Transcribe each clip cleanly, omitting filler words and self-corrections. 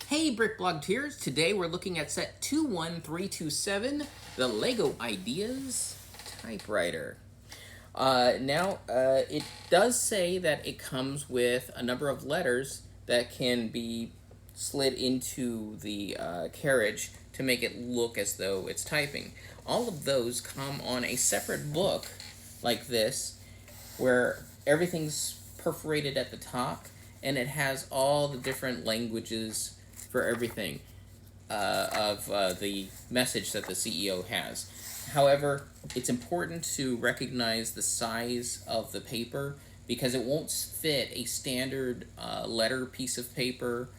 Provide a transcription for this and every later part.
Hey Brick Blogteers, today we're looking at set 21327, the LEGO Ideas Typewriter. It does say that it comes with a number of letters that can be slid into the carriage to make it look as though it's typing. All of those come on a separate book like this, where everything's perforated at the top, and it has all the different languages for everything of the message that the CEO has. However, it's important to recognize the size of the paper because it won't fit a standard letter piece of paper.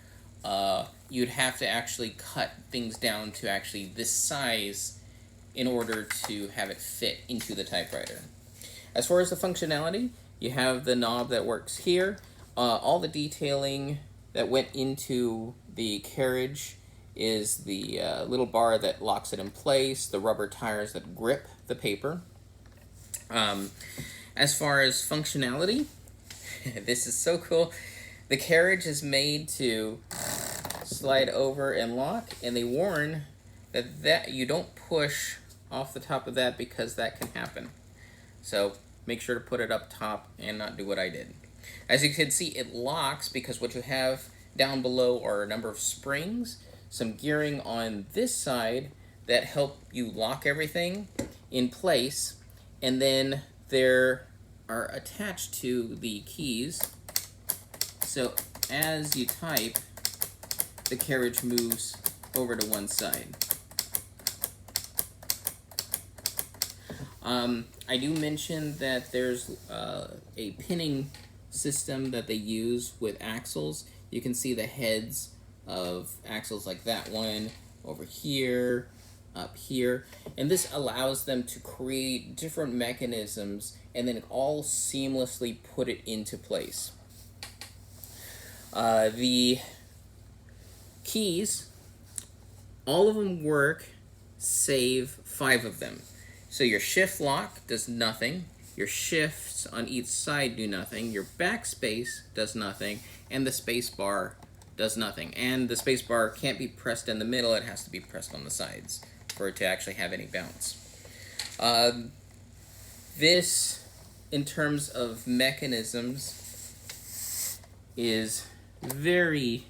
You'd have to actually cut things down to actually this size in order to have it fit into the typewriter. As far as the functionality, you have the knob that works here. All the detailing that went into the carriage is the little bar that locks it in place, the rubber tires that grip the paper. As far as functionality, this is so cool. The carriage is made to slide over and lock, and they warn that you don't push off the top of that because that can happen. So make sure to put it up top and not do what I did. As you can see, it locks because what you have down below are a number of springs, some gearing on this side that help you lock everything in place, and then there are attached to the keys. So as you type, the carriage moves over to one side. I do mention that there's a pinning system that they use with axles. You can see the heads of axles like that one over here, up here, and this allows them to create different mechanisms and then all seamlessly put it into place. The keys, all of them work save 5 of them. So your shift lock does nothing, your shifts on each side do nothing, your backspace does nothing, and the space bar does nothing. And the space bar can't be pressed in the middle, it has to be pressed on the sides for it to actually have any bounce. This, in terms of mechanisms, is very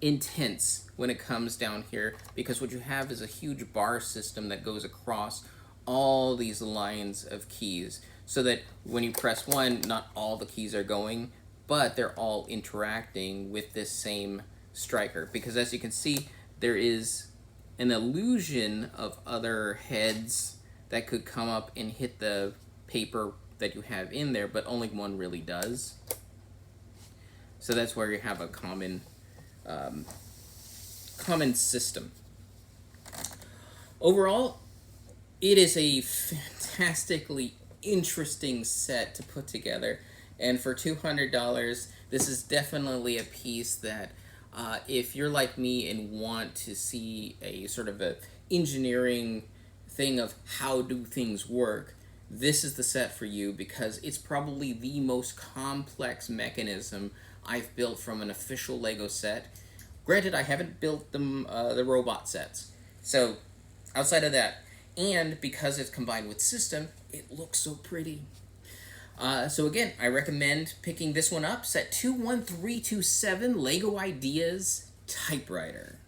intense when it comes down here, because what you have is a huge bar system that goes across all these lines of keys, so that when you press one, not all the keys are going, but they're all interacting with this same striker. Because as you can see, there is an illusion of other heads that could come up and hit the paper that you have in there, but only one really does. So that's where you have a common system. Overall, it is a fantastically interesting set to put together, and for $200, this is definitely a piece that if you're like me and want to see a sort of a engineering thing of how do things work, this is the set for you, because it's probably the most complex mechanism I've built from an official LEGO set. Granted, I haven't built them the robot sets, so outside of that, and because it's combined with system, it looks so pretty. So again, I recommend picking this one up, set 21327, LEGO Ideas Typewriter.